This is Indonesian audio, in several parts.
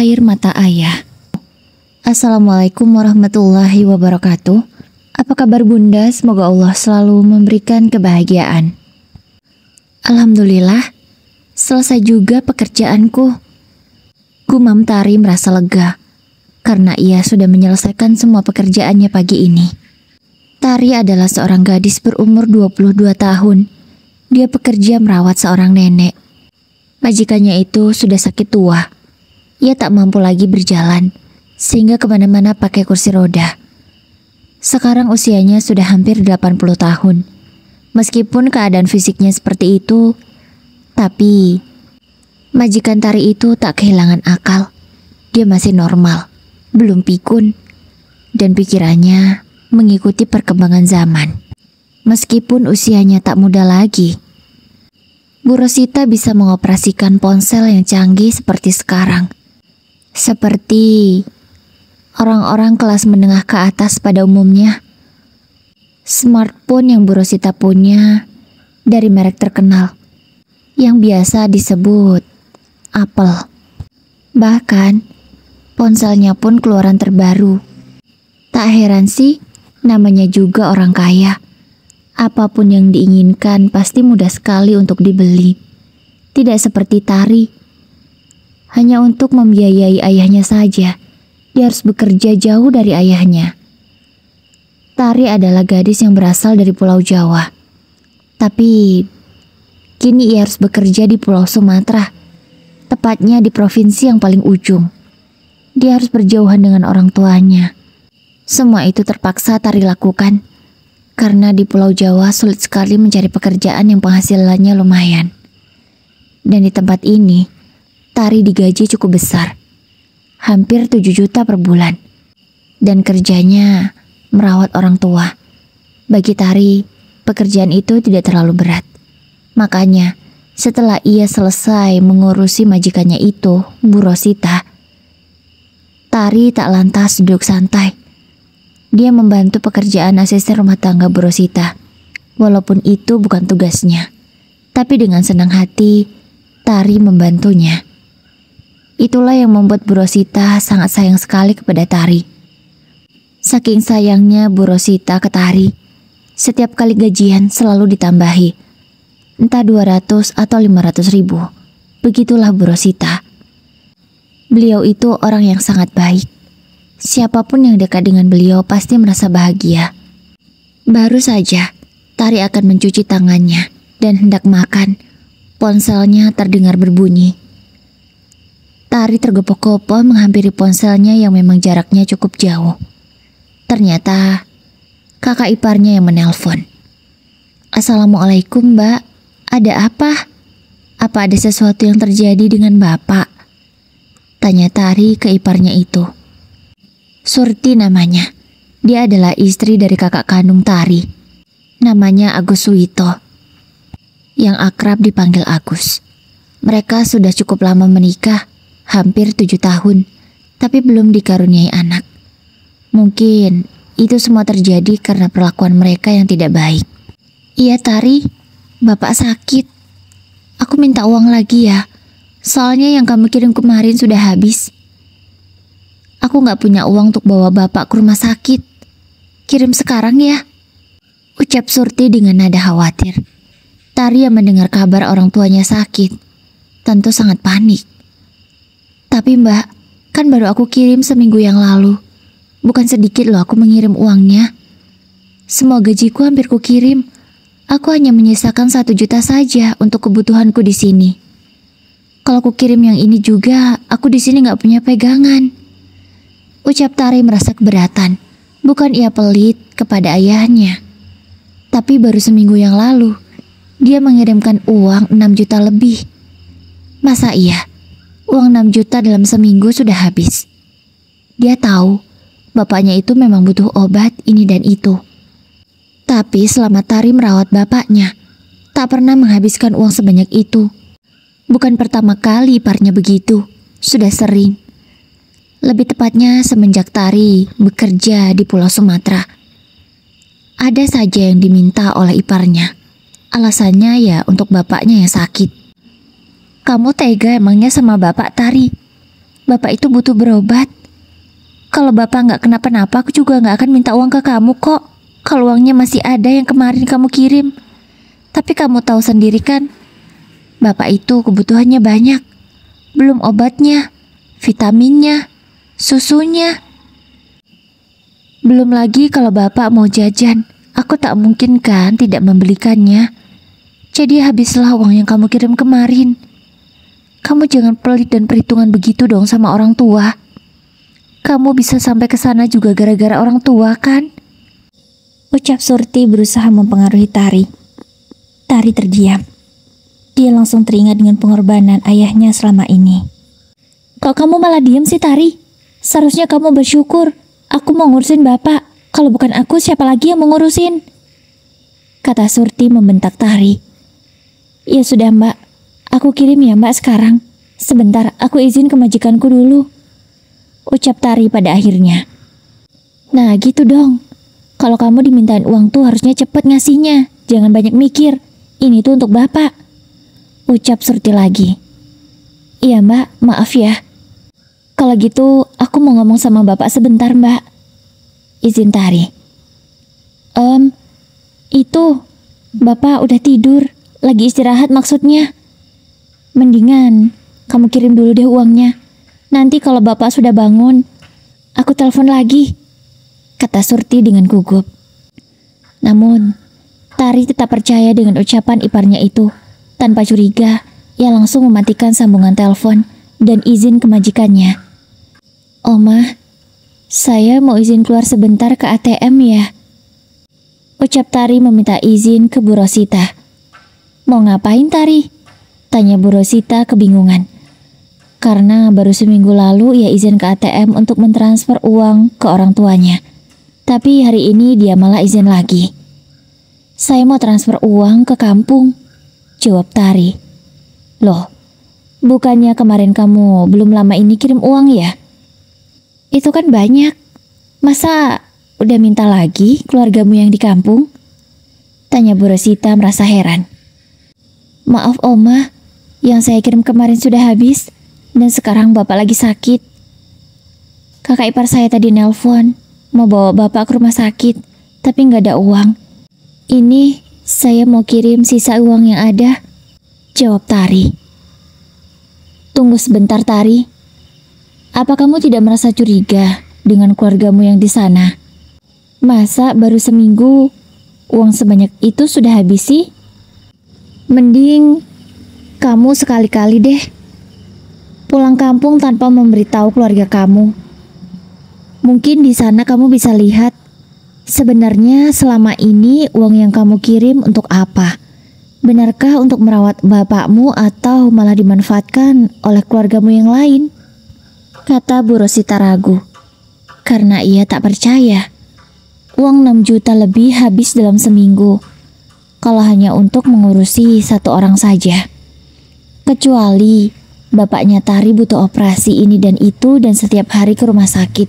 air mata ayah. Assalamualaikum warahmatullahi wabarakatuh. Apa kabar Bunda? Semoga Allah selalu memberikan kebahagiaan. Alhamdulillah, selesai juga pekerjaanku. Gumam Tari merasa lega karena ia sudah menyelesaikan semua pekerjaannya pagi ini. Tari adalah seorang gadis berumur 22 tahun. Dia bekerja merawat seorang nenek. Majikannya itu sudah sakit tua. Ia tak mampu lagi berjalan, sehingga kemana-mana pakai kursi roda. Sekarang usianya sudah hampir 80 tahun. Meskipun keadaan fisiknya seperti itu, tapi majikan Tari itu tak kehilangan akal. Dia masih normal, belum pikun, dan pikirannya mengikuti perkembangan zaman. Meskipun usianya tak muda lagi, Bu Rosita bisa mengoperasikan ponsel yang canggih seperti sekarang. Seperti orang-orang kelas menengah ke atas pada umumnya. Smartphone yang Bu Rosita punya dari merek terkenal yang biasa disebut Apple. Bahkan ponselnya pun keluaran terbaru. Tak heran sih, namanya juga orang kaya. Apapun yang diinginkan pasti mudah sekali untuk dibeli. Tidak seperti Tari. Hanya untuk membiayai ayahnya saja, dia harus bekerja jauh dari ayahnya. Tari adalah gadis yang berasal dari Pulau Jawa. Tapi kini ia harus bekerja di Pulau Sumatera, tepatnya di provinsi yang paling ujung. Dia harus berjauhan dengan orang tuanya. Semua itu terpaksa Tari lakukan, karena di Pulau Jawa sulit sekali mencari pekerjaan yang penghasilannya lumayan. Dan di tempat ini, Tari digaji cukup besar, hampir 7 juta per bulan. Dan kerjanya merawat orang tua. Bagi Tari, pekerjaan itu tidak terlalu berat. Makanya, setelah ia selesai mengurusi majikannya itu, Bu Rosita, Tari tak lantas duduk santai. Dia membantu pekerjaan asisten rumah tangga Bu Rosita, walaupun itu bukan tugasnya. Tapi dengan senang hati, Tari membantunya. Itulah yang membuat Bu Rosita sangat sayang sekali kepada Tari. Saking sayangnya Bu Rosita ke Tari, setiap kali gajian selalu ditambahi, entah 200 atau 500 ribu. Begitulah Bu Rosita. Beliau itu orang yang sangat baik. Siapapun yang dekat dengan beliau pasti merasa bahagia. Baru saja Tari akan mencuci tangannya dan hendak makan, ponselnya terdengar berbunyi. Tari tergopoh-gopoh menghampiri ponselnya yang memang jaraknya cukup jauh. Ternyata kakak iparnya yang menelpon. Assalamualaikum Mbak, ada apa? Apa ada sesuatu yang terjadi dengan Bapak? Tanya Tari ke iparnya itu. Surti namanya. Dia adalah istri dari kakak kandung Tari. Namanya Agus Suwito, yang akrab dipanggil Agus. Mereka sudah cukup lama menikah, hampir 7 tahun, tapi belum dikaruniai anak. Mungkin itu semua terjadi karena perlakuan mereka yang tidak baik. Iya Tari, Bapak sakit. Aku minta uang lagi ya, soalnya yang kamu kirim kemarin sudah habis. Aku gak punya uang untuk bawa Bapak ke rumah sakit. Kirim sekarang ya, ucap Surti dengan nada khawatir. Tari yang mendengar kabar orang tuanya sakit, tentu sangat panik. Tapi Mbak, kan baru aku kirim seminggu yang lalu. Bukan sedikit loh aku mengirim uangnya. Semua gajiku hampir kukirim. Aku hanya menyisakan 1 juta saja untuk kebutuhanku di sini. Kalau kukirim yang ini juga, aku di sini nggak punya pegangan. Ucap Tari merasa keberatan. Bukan ia pelit kepada ayahnya, tapi baru seminggu yang lalu dia mengirimkan uang 6 juta lebih. Masa iya? Uang 6 juta dalam seminggu sudah habis. Dia tahu bapaknya itu memang butuh obat ini dan itu. Tapi selama Tari merawat bapaknya, tak pernah menghabiskan uang sebanyak itu. Bukan pertama kali iparnya begitu, sudah sering. Lebih tepatnya semenjak Tari bekerja di Pulau Sumatera. Ada saja yang diminta oleh iparnya. Alasannya ya untuk bapaknya yang sakit. Kamu tega emangnya sama Bapak Tari? Bapak itu butuh berobat. Kalau Bapak nggak kenapa-napa, aku juga nggak akan minta uang ke kamu kok. Kalau uangnya masih ada yang kemarin kamu kirim. Tapi kamu tahu sendiri kan, Bapak itu kebutuhannya banyak. Belum obatnya, vitaminnya, susunya. Belum lagi kalau Bapak mau jajan, aku tak mungkin kan tidak membelikannya. Jadi habislah uang yang kamu kirim kemarin. Kamu jangan pelit dan perhitungan begitu dong sama orang tua. Kamu bisa sampai ke sana juga gara-gara orang tua kan? Ucap Surti berusaha mempengaruhi Tari. Tari terdiam. Dia langsung teringat dengan pengorbanan ayahnya selama ini. Kok kamu malah diam sih, Tari? Seharusnya kamu bersyukur. Aku mau ngurusin Bapak. Kalau bukan aku, siapa lagi yang mau ngurusin? Kata Surti membentak Tari. Ya sudah, Mbak. Aku kirim ya, Mbak, sekarang. Sebentar, aku izin ke majikanku dulu. Ucap Tari pada akhirnya. Nah, gitu dong. Kalau kamu dimintain uang tuh harusnya cepet ngasihnya. Jangan banyak mikir. Ini tuh untuk Bapak. Ucap Surti lagi. Iya, Mbak. Maaf ya. Kalau gitu, aku mau ngomong sama Bapak sebentar, Mbak. Izin Tari. Itu, Bapak udah tidur. Lagi istirahat maksudnya. Mendingan, kamu kirim dulu deh uangnya. Nanti kalau Bapak sudah bangun, aku telepon lagi. Kata Surti dengan gugup. Namun, Tari tetap percaya dengan ucapan iparnya itu. Tanpa curiga, ia langsung mematikan sambungan telepon dan izin ke majikannya. Oma, saya mau izin keluar sebentar ke ATM ya. Ucap Tari meminta izin ke Bu Rosita. Mau ngapain, Tari? Tanya Bu Rosita kebingungan. Karena baru seminggu lalu ia izin ke ATM untuk mentransfer uang ke orang tuanya. Tapi hari ini dia malah izin lagi. Saya mau transfer uang ke kampung, jawab Tari. Loh, bukannya kemarin kamu belum lama ini kirim uang ya? Itu kan banyak. Masa udah minta lagi keluargamu yang di kampung? Tanya Bu Rosita merasa heran. Maaf Oma, yang saya kirim kemarin sudah habis dan sekarang Bapak lagi sakit. Kakak ipar saya tadi nelpon mau bawa Bapak ke rumah sakit, tapi nggak ada uang. Ini saya mau kirim sisa uang yang ada, jawab Tari. Tunggu sebentar, Tari. Apa kamu tidak merasa curiga dengan keluargamu yang di sana? Masa baru seminggu uang sebanyak itu sudah habis sih? Mending kamu sekali-kali deh pulang kampung tanpa memberitahu keluarga kamu. Mungkin di sana kamu bisa lihat sebenarnya selama ini uang yang kamu kirim untuk apa? Benarkah untuk merawat bapakmu atau malah dimanfaatkan oleh keluargamu yang lain? Kata Bu Rosita ragu, karena ia tak percaya. Uang 6 juta lebih habis dalam seminggu, kalau hanya untuk mengurusi satu orang saja. Kecuali bapaknya Tari butuh operasi ini dan itu dan setiap hari ke rumah sakit.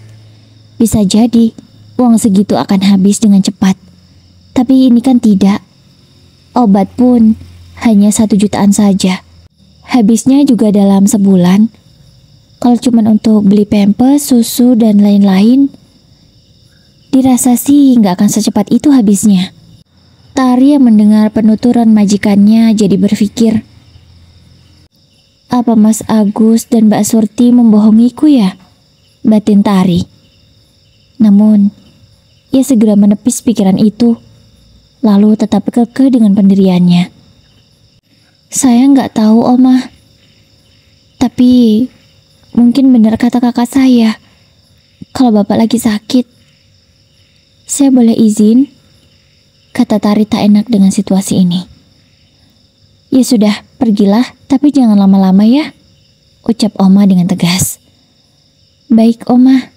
Bisa jadi uang segitu akan habis dengan cepat. Tapi ini kan tidak. Obat pun hanya 1 jutaan saja. Habisnya juga dalam sebulan. Kalau cuma untuk beli pampers, susu, dan lain-lain, dirasa sih nggak akan secepat itu habisnya. Tari yang mendengar penuturan majikannya jadi berpikir, apa Mas Agus dan Mbak Surti membohongiku ya? Batin Tari. Namun, ia segera menepis pikiran itu, lalu tetap kekeh dengan pendiriannya. Saya nggak tahu, Oma. Tapi mungkin benar kata kakak saya, kalau Bapak lagi sakit. Saya boleh izin? Kata Tari tak enak dengan situasi ini. Ya sudah, pergilah, tapi jangan lama-lama ya, ucap Oma dengan tegas. Baik, Oma.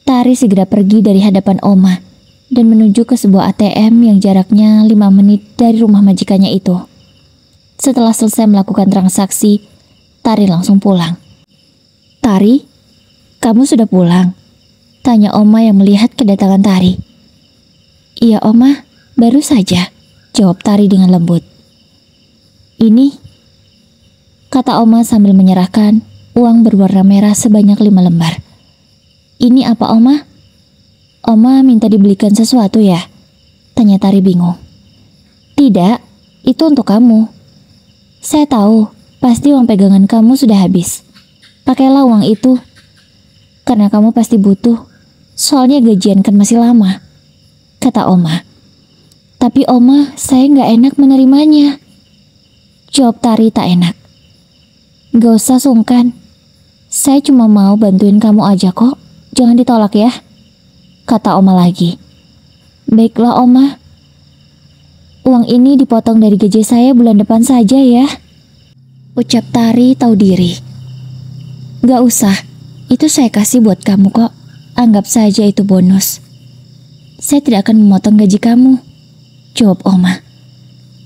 Tari segera pergi dari hadapan Oma dan menuju ke sebuah ATM yang jaraknya 5 menit dari rumah majikannya itu. Setelah selesai melakukan transaksi, Tari langsung pulang. Tari, kamu sudah pulang? Tanya Oma yang melihat kedatangan Tari. Iya Oma, baru saja, jawab Tari dengan lembut. Ini, kata Oma sambil menyerahkan uang berwarna merah sebanyak 5 lembar. Ini apa, Oma? Oma minta dibelikan sesuatu ya? Tanya Tari bingung. Tidak, itu untuk kamu. Saya tahu, pasti uang pegangan kamu sudah habis. Pakailah uang itu, karena kamu pasti butuh. Soalnya gajian kan masih lama, kata Oma. Tapi Oma, saya nggak enak menerimanya. Jawab Tari tak enak. Gak usah sungkan. Saya cuma mau bantuin kamu aja kok. Jangan ditolak ya, kata Oma lagi. Baiklah Oma. Uang ini dipotong dari gaji saya bulan depan saja ya, ucap Tari tahu diri. Gak usah, itu saya kasih buat kamu kok. Anggap saja itu bonus. Saya tidak akan memotong gaji kamu, jawab Oma.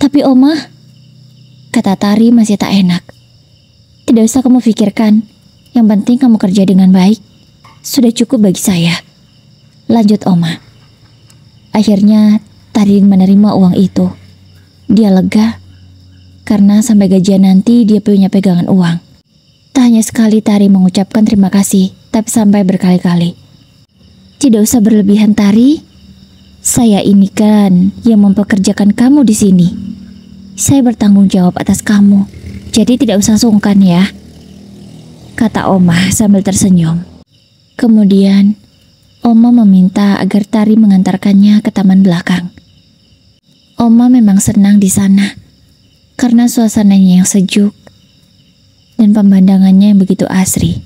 Tapi Oma, kata Tari masih tak enak. Tidak usah kamu pikirkan. Yang penting kamu kerja dengan baik. Sudah cukup bagi saya, lanjut Oma. Akhirnya Tari menerima uang itu. Dia lega karena sampai gajian nanti dia punya pegangan uang. Tak hanya sekali Tari mengucapkan terima kasih, tapi sampai berkali-kali. Tidak usah berlebihan Tari. Saya ini kan yang mempekerjakan kamu di sini. Saya bertanggung jawab atas kamu. Jadi tidak usah sungkan ya, kata Oma sambil tersenyum. Kemudian Oma meminta agar Tari mengantarkannya ke taman belakang. Oma memang senang di sana karena suasananya yang sejuk dan pemandangannya yang begitu asri,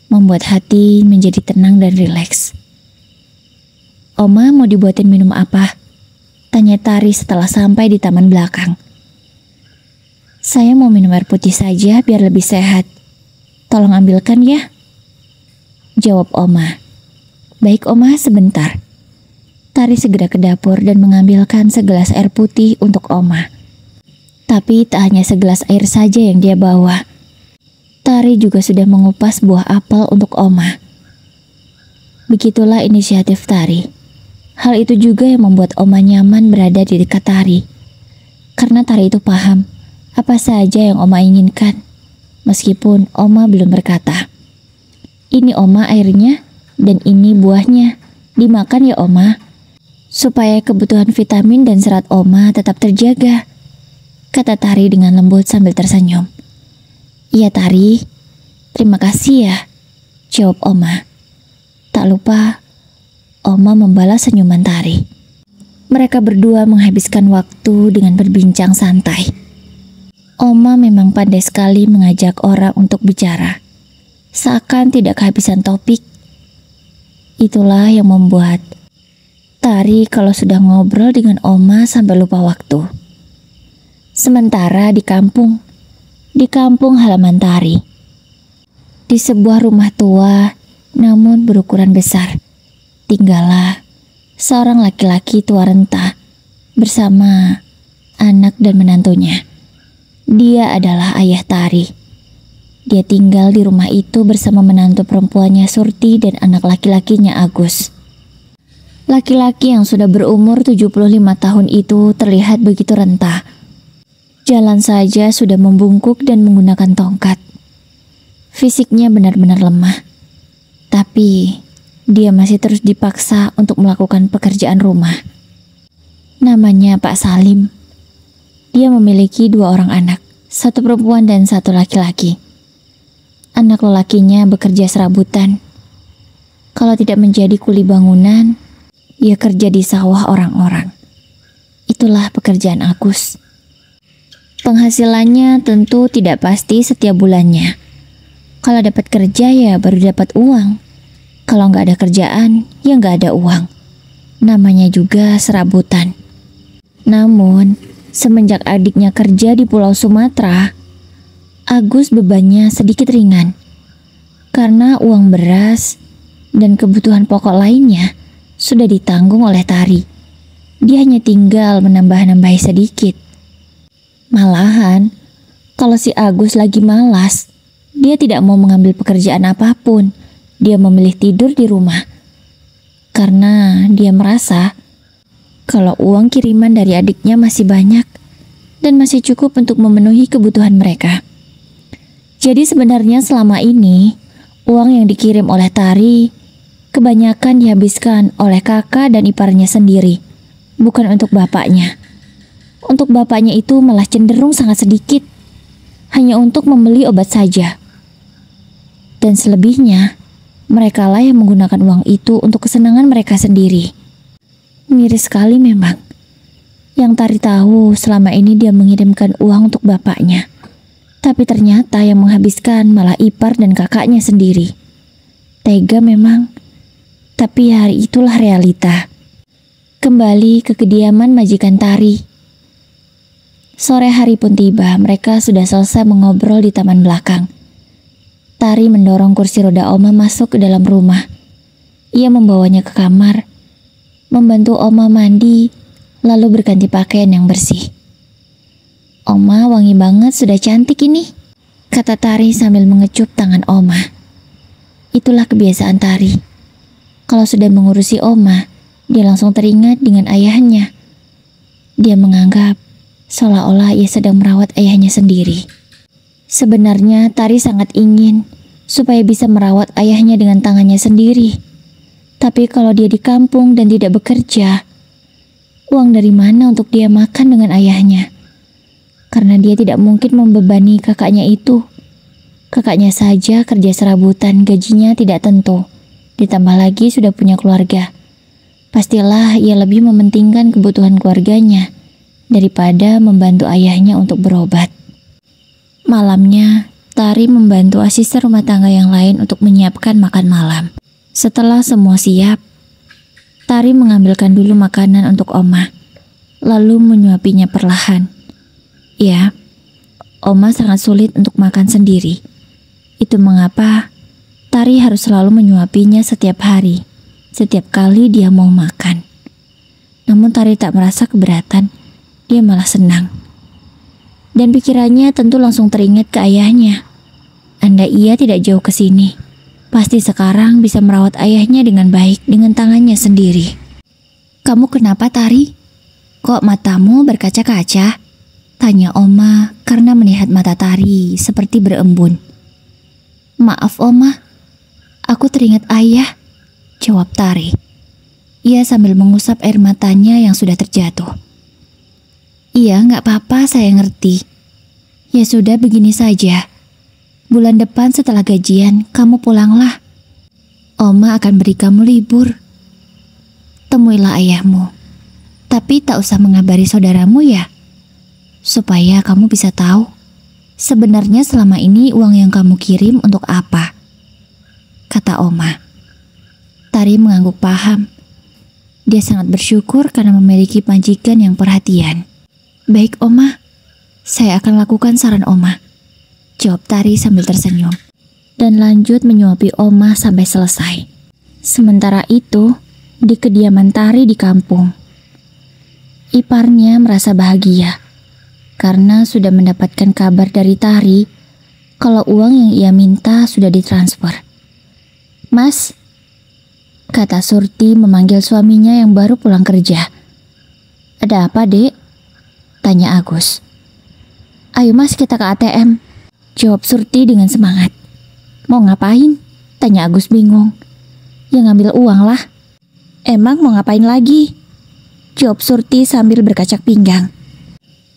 membuat hati menjadi tenang dan rileks. Oma mau dibuatin minum apa? Tanya Tari setelah sampai di taman belakang. Saya mau minum air putih saja biar lebih sehat. Tolong ambilkan ya, jawab Oma. Baik Oma, sebentar. Tari segera ke dapur dan mengambilkan segelas air putih untuk Oma. Tapi tak hanya segelas air saja yang dia bawa. Tari juga sudah mengupas buah apel untuk Oma. Begitulah inisiatif Tari. Hal itu juga yang membuat Oma nyaman berada di dekat Tari. Karena Tari itu paham apa saja yang Oma inginkan. Meskipun Oma belum berkata. Ini Oma airnya dan ini buahnya. Dimakan ya Oma, supaya kebutuhan vitamin dan serat Oma tetap terjaga, kata Tari dengan lembut sambil tersenyum. Iya Tari, terima kasih ya, jawab Oma. Tak lupa Oma membalas senyuman Tari. Mereka berdua menghabiskan waktu dengan berbincang santai. Oma memang pandai sekali mengajak orang untuk bicara, seakan tidak kehabisan topik. Itulah yang membuat Tari kalau sudah ngobrol dengan Oma sampai lupa waktu. Sementara di kampung halaman Tari, di sebuah rumah tua namun berukuran besar, tinggallah seorang laki-laki tua renta bersama anak dan menantunya. Dia adalah ayah Tari. Dia tinggal di rumah itu bersama menantu perempuannya Surti dan anak laki-lakinya Agus. Laki-laki yang sudah berumur 75 tahun itu terlihat begitu renta. Jalan saja sudah membungkuk dan menggunakan tongkat. Fisiknya benar-benar lemah. Tapi dia masih terus dipaksa untuk melakukan pekerjaan rumah. Namanya Pak Salim. Dia memiliki 2 orang anak, 1 perempuan dan 1 laki-laki. Anak lelakinya bekerja serabutan. Kalau tidak menjadi kuli bangunan, ia kerja di sawah orang-orang. Itulah pekerjaan Agus. Penghasilannya tentu tidak pasti setiap bulannya. Kalau dapat kerja ya baru dapat uang. Kalau nggak ada kerjaan ya nggak ada uang. Namanya juga serabutan. Namun semenjak adiknya kerja di Pulau Sumatera, Agus bebannya sedikit ringan. Karena uang beras dan kebutuhan pokok lainnya sudah ditanggung oleh Tari. Dia hanya tinggal menambah-nambahi sedikit. Malahan, kalau si Agus lagi malas, dia tidak mau mengambil pekerjaan apapun. Dia memilih tidur di rumah. Karena dia merasa kalau uang kiriman dari adiknya masih banyak dan masih cukup untuk memenuhi kebutuhan mereka. Jadi sebenarnya selama ini, uang yang dikirim oleh Tari kebanyakan dihabiskan oleh kakak dan iparnya sendiri, bukan untuk bapaknya. Untuk bapaknya itu malah cenderung sangat sedikit, hanya untuk membeli obat saja. Dan selebihnya, merekalah yang menggunakan uang itu untuk kesenangan mereka sendiri. Miris sekali memang. Yang Tari tahu selama ini dia mengirimkan uang untuk bapaknya. Tapi ternyata yang menghabiskan malah ipar dan kakaknya sendiri. Tega memang. Tapi hari itulah realita. Kembali ke kediaman majikan Tari. Sore hari pun tiba, mereka sudah selesai mengobrol di taman belakang. Tari mendorong kursi roda Oma masuk ke dalam rumah. Ia membawanya ke kamar, membantu Oma mandi, lalu berganti pakaian yang bersih. "Oma wangi banget, sudah cantik ini," kata Tari sambil mengecup tangan Oma. Itulah kebiasaan Tari. Kalau sudah mengurusi Oma, dia langsung teringat dengan ayahnya. Dia menganggap seolah-olah ia sedang merawat ayahnya sendiri. Sebenarnya Tari sangat ingin supaya bisa merawat ayahnya dengan tangannya sendiri. Tapi kalau dia di kampung dan tidak bekerja, uang dari mana untuk dia makan dengan ayahnya? Karena dia tidak mungkin membebani kakaknya itu. Kakaknya saja kerja serabutan, gajinya tidak tentu. Ditambah lagi sudah punya keluarga. Pastilah ia lebih mementingkan kebutuhan keluarganya daripada membantu ayahnya untuk berobat. Malamnya, Tari membantu asisten rumah tangga yang lain untuk menyiapkan makan malam. Setelah semua siap, Tari mengambilkan dulu makanan untuk Oma, lalu menyuapinya perlahan. Ya, Oma sangat sulit untuk makan sendiri. Itu mengapa Tari harus selalu menyuapinya setiap hari, setiap kali dia mau makan. Namun Tari tak merasa keberatan, dia malah senang. Dan pikirannya tentu langsung teringat ke ayahnya. Andai ia tidak jauh ke sini, pasti sekarang bisa merawat ayahnya dengan baik dengan tangannya sendiri. "Kamu kenapa, Tari? Kok matamu berkaca-kaca?" tanya Oma karena melihat mata Tari seperti berembun. "Maaf Oma, aku teringat ayah," jawab Tari. Ia sambil mengusap air matanya yang sudah terjatuh. "Iya, nggak apa-apa, saya ngerti. Ya sudah, begini saja. Bulan depan setelah gajian, kamu pulanglah. Oma akan beri kamu libur. Temuilah ayahmu. Tapi tak usah mengabari saudaramu ya. Supaya kamu bisa tahu sebenarnya selama ini uang yang kamu kirim untuk apa," kata Oma. Tari mengangguk paham. Dia sangat bersyukur karena memiliki majikan yang perhatian. "Baik Oma, saya akan lakukan saran Oma," jawab Tari sambil tersenyum. Dan lanjut menyuapi Oma sampai selesai. Sementara itu, di kediaman Tari di kampung, iparnya merasa bahagia karena sudah mendapatkan kabar dari Tari kalau uang yang ia minta sudah ditransfer. "Mas," kata Surti memanggil suaminya yang baru pulang kerja. "Ada apa, Dek?" tanya Agus. "Ayo Mas, kita ke ATM," jawab Surti dengan semangat. "Mau ngapain?" tanya Agus bingung. "Ya ngambil uang lah." "Emang mau ngapain lagi?" jawab Surti sambil berkacak pinggang.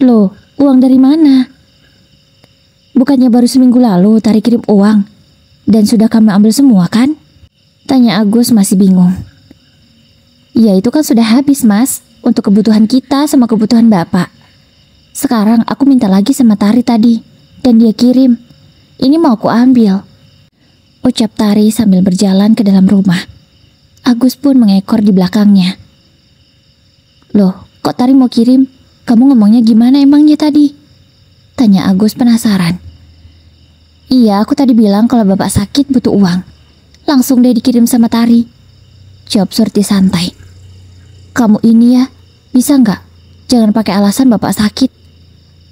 "Loh, uang dari mana? Bukannya baru seminggu lalu Tari kirim uang dan sudah kami ambil semua kan?" tanya Agus masih bingung. "Ya itu kan sudah habis Mas, untuk kebutuhan kita sama kebutuhan Bapak. Sekarang aku minta lagi sama Tari tadi, dan dia kirim. Ini mau aku ambil," ucap Tari sambil berjalan ke dalam rumah. Agus pun mengekor di belakangnya. "Loh, kok Tari mau kirim? Kamu ngomongnya gimana emangnya tadi?" tanya Agus penasaran. "Iya, aku tadi bilang kalau Bapak sakit butuh uang. Langsung deh dikirim sama Tari," jawab Surti santai. "Kamu ini ya, bisa nggak? Jangan pakai alasan Bapak sakit.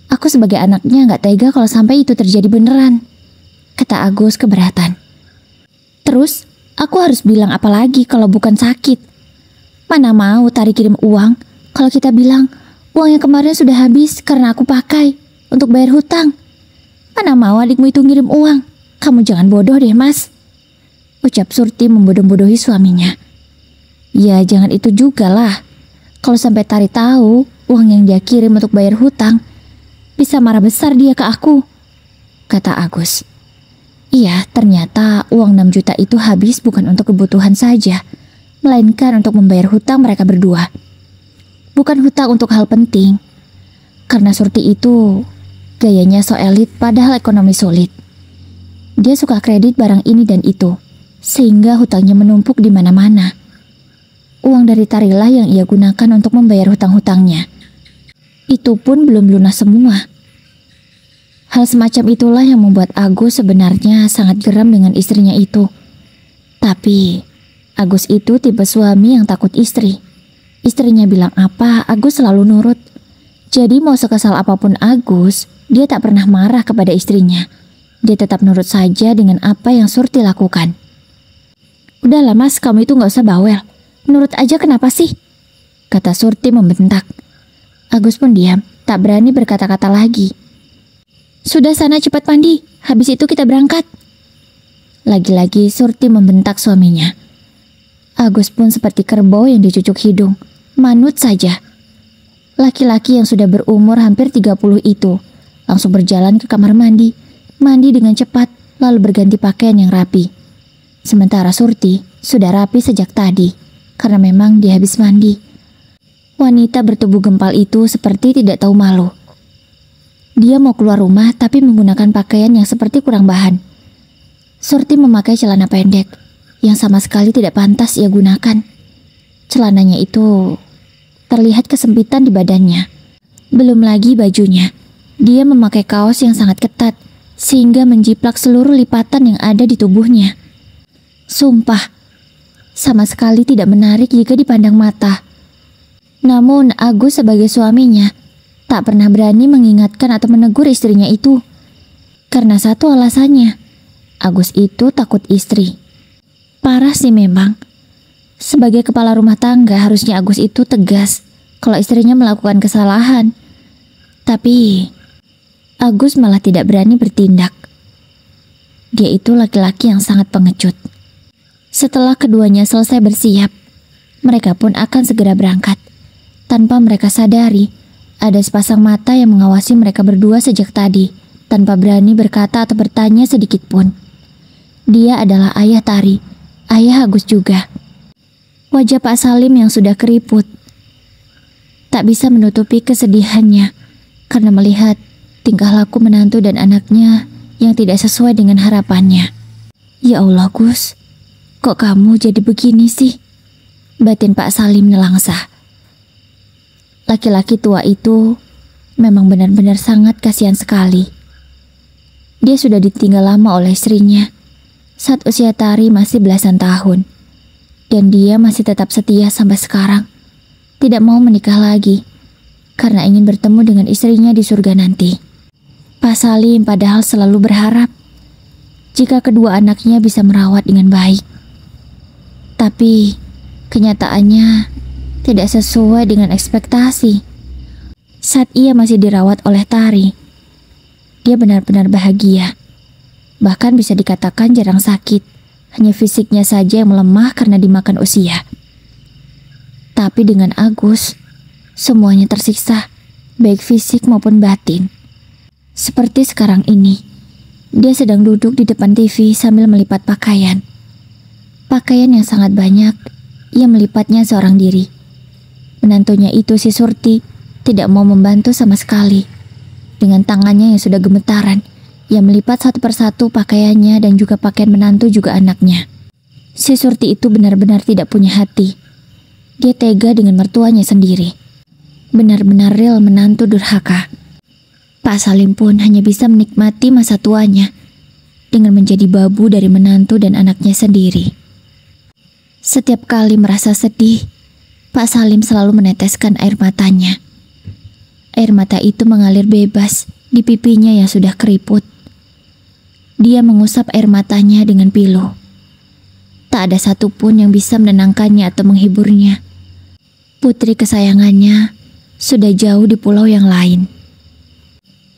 Aku sebagai anaknya nggak tega kalau sampai itu terjadi beneran," kata Agus keberatan. "Terus, aku harus bilang apa lagi kalau bukan sakit? Mana mau Tari kirim uang kalau kita bilang uang yang kemarin sudah habis karena aku pakai untuk bayar hutang," Mana mau adikmu itu ngirim uang? Kamu jangan bodoh deh, Mas. Ucap Surti membodoh-bodohi suaminya. Ya jangan itu juga lah. Kalau sampai Tari tahu uang yang dia kirim untuk bayar hutang, bisa marah besar dia ke aku, kata Agus. Iya, ternyata uang 6 juta itu habis bukan untuk kebutuhan saja, melainkan untuk membayar hutang mereka berdua. Bukan hutang untuk hal penting, karena Surti itu gayanya so elit padahal ekonomi sulit. Dia suka kredit barang ini dan itu, sehingga hutangnya menumpuk di mana-mana. Uang dari Tarilah yang ia gunakan untuk membayar hutang-hutangnya. Itu pun belum lunas semua. Hal semacam itulah yang membuat Agus sebenarnya sangat geram dengan istrinya itu. Tapi Agus itu tipe suami yang takut istri. Istrinya bilang apa, Agus selalu nurut. Jadi mau sekesal apapun Agus, dia tak pernah marah kepada istrinya. Dia tetap nurut saja dengan apa yang Surti lakukan. Udahlah Mas, kamu itu gak usah bawel. Nurut aja kenapa sih? Kata Surti membentak. Agus pun diam, tak berani berkata-kata lagi. Sudah sana cepat mandi, habis itu kita berangkat. Lagi-lagi Surti membentak suaminya. Agus pun seperti kerbau yang dicucuk hidung, manut saja. Laki-laki yang sudah berumur hampir 30 itu langsung berjalan ke kamar mandi dengan cepat, lalu berganti pakaian yang rapi. Sementara Surti sudah rapi sejak tadi, karena memang dia habis mandi. Wanita bertubuh gempal itu seperti tidak tahu malu. Dia mau keluar rumah tapi menggunakan pakaian yang seperti kurang bahan. Surti memakai celana pendek yang sama sekali tidak pantas ia gunakan. Celananya itu terlihat kesempitan di badannya. Belum lagi bajunya. Dia memakai kaos yang sangat ketat sehingga menjiplak seluruh lipatan yang ada di tubuhnya. Sumpah, sama sekali tidak menarik jika dipandang mata. Namun Agus sebagai suaminya tak pernah berani mengingatkan atau menegur istrinya itu. Karena satu alasannya, Agus itu takut istri. Parah sih memang. Sebagai kepala rumah tangga harusnya Agus itu tegas kalau istrinya melakukan kesalahan. Tapi Agus malah tidak berani bertindak. Dia itu laki-laki yang sangat pengecut. Setelah keduanya selesai bersiap, mereka pun akan segera berangkat. Tanpa mereka sadari, ada sepasang mata yang mengawasi mereka berdua sejak tadi, tanpa berani berkata atau bertanya sedikit pun. Dia adalah ayah Tari, ayah Agus juga. Wajah Pak Salim yang sudah keriput tak bisa menutupi kesedihannya karena melihat tingkah laku menantu dan anaknya yang tidak sesuai dengan harapannya. Ya Allah Gus, kok kamu jadi begini sih? Batin Pak Salim nelangsa. Laki-laki tua itu memang benar-benar sangat kasihan sekali. Dia sudah ditinggal lama oleh istrinya saat usia Tari masih belasan tahun. Dan dia masih tetap setia sampai sekarang. Tidak mau menikah lagi karena ingin bertemu dengan istrinya di surga nanti. Pak Salim padahal selalu berharap jika kedua anaknya bisa merawat dengan baik. Tapi kenyataannya tidak sesuai dengan ekspektasi. Saat ia masih dirawat oleh Tari, dia benar-benar bahagia. Bahkan bisa dikatakan jarang sakit. Hanya fisiknya saja yang melemah karena dimakan usia. Tapi dengan Agus, semuanya tersiksa, baik fisik maupun batin. Seperti sekarang ini, dia sedang duduk di depan TV sambil melipat pakaian. Pakaian yang sangat banyak, ia melipatnya seorang diri. Menantunya itu si Surti tidak mau membantu sama sekali. Dengan tangannya yang sudah gemetaran, ia melipat satu persatu pakaiannya dan juga pakaian menantu juga anaknya. Si Surti itu benar-benar tidak punya hati. Dia tega dengan mertuanya sendiri. Benar-benar real menantu durhaka. Pak Salim pun hanya bisa menikmati masa tuanya dengan menjadi babu dari menantu dan anaknya sendiri. Setiap kali merasa sedih, Pak Salim selalu meneteskan air matanya. Air mata itu mengalir bebas di pipinya yang sudah keriput. Dia mengusap air matanya dengan pilu. Tak ada satupun yang bisa menenangkannya atau menghiburnya. Putri kesayangannya sudah jauh di pulau yang lain.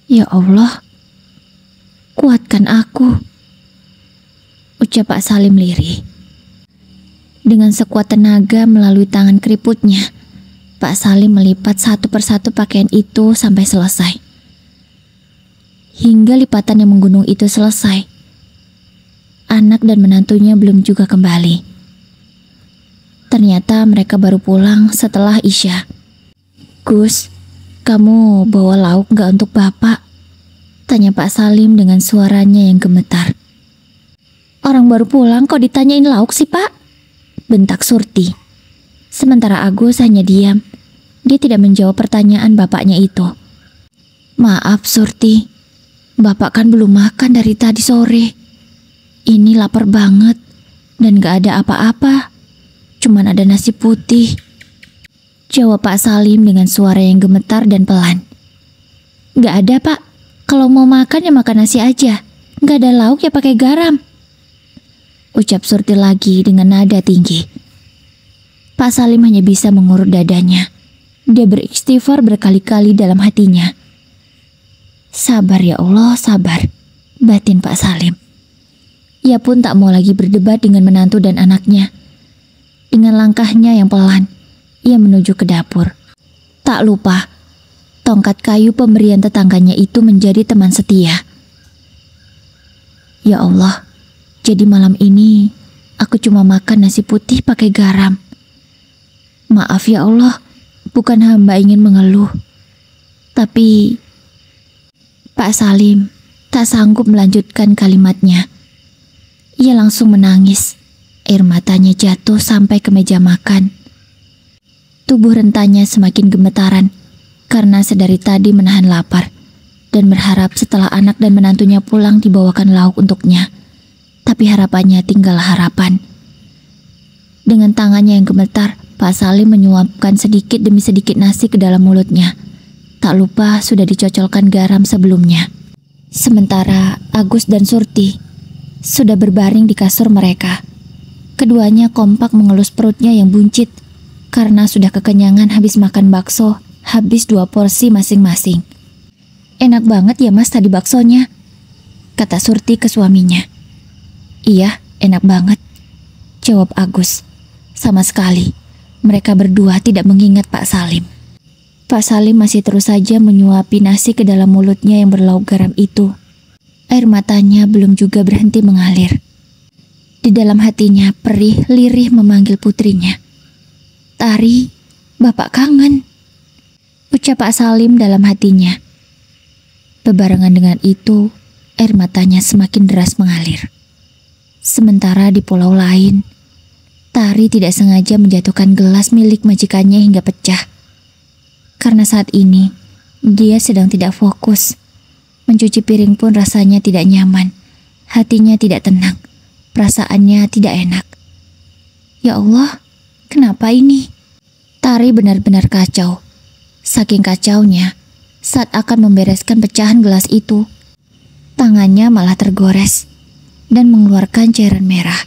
Ya Allah, kuatkan aku, ucap Pak Salim lirih. Dengan sekuat tenaga melalui tangan keriputnya, Pak Salim melipat satu persatu pakaian itu sampai selesai. Hingga lipatan yang menggunung itu selesai, anak dan menantunya belum juga kembali. Ternyata mereka baru pulang setelah Isya. "Gus, kamu bawa lauk gak untuk Bapak?" tanya Pak Salim dengan suaranya yang gemetar. "Orang baru pulang kok ditanyain lauk sih, Pak?" bentak Surti. Sementara Agus hanya diam. Dia tidak menjawab pertanyaan bapaknya itu. "Maaf Surti, Bapak kan belum makan dari tadi sore. Ini lapar banget dan gak ada apa-apa. Cuman ada nasi putih," jawab Pak Salim dengan suara yang gemetar dan pelan. "Gak ada, Pak. Kalau mau makan ya makan nasi aja. Gak ada lauk ya pakai garam," ucap Surti lagi dengan nada tinggi. Pak Salim hanya bisa mengurut dadanya. Dia beristighfar berkali-kali dalam hatinya. Sabar ya Allah, sabar, batin Pak Salim. Ia pun tak mau lagi berdebat dengan menantu dan anaknya. Dengan langkahnya yang pelan, ia menuju ke dapur. Tak lupa, tongkat kayu pemberian tetangganya itu menjadi teman setia. Ya Allah, jadi malam ini aku cuma makan nasi putih pakai garam. Maaf ya Allah, bukan hamba ingin mengeluh. Tapi Pak Salim tak sanggup melanjutkan kalimatnya. Ia langsung menangis. Air matanya jatuh sampai ke meja makan. Tubuh rentanya semakin gemetaran karena sedari tadi menahan lapar dan berharap setelah anak dan menantunya pulang dibawakan lauk untuknya. Tapi harapannya tinggal harapan. Dengan tangannya yang gemetar, Pak Salim menyuapkan sedikit demi sedikit nasi ke dalam mulutnya. Tak lupa sudah dicocolkan garam sebelumnya. Sementara Agus dan Surti sudah berbaring di kasur mereka. Keduanya kompak mengelus perutnya yang buncit karena sudah kekenyangan habis makan bakso, habis 2 porsi masing-masing. "Enak banget ya Mas tadi baksonya," kata Surti ke suaminya. "Iya, enak banget," jawab Agus. Sama sekali, mereka berdua tidak mengingat Pak Salim. Pak Salim masih terus saja menyuapi nasi ke dalam mulutnya yang berlauk garam itu. Air matanya belum juga berhenti mengalir. Di dalam hatinya perih lirih memanggil putrinya. "Tari, Bapak kangen," ucap Pak Salim dalam hatinya. Bebarengan dengan itu, air matanya semakin deras mengalir. Sementara di pulau lain, Tari tidak sengaja menjatuhkan gelas milik majikannya hingga pecah. Karena saat ini, dia sedang tidak fokus. Mencuci piring pun rasanya tidak nyaman. Hatinya tidak tenang. Perasaannya tidak enak. Ya Allah, kenapa ini? Tari benar-benar kacau. Saking kacaunya, saat akan membereskan pecahan gelas itu, tangannya malah tergores dan mengeluarkan cairan merah.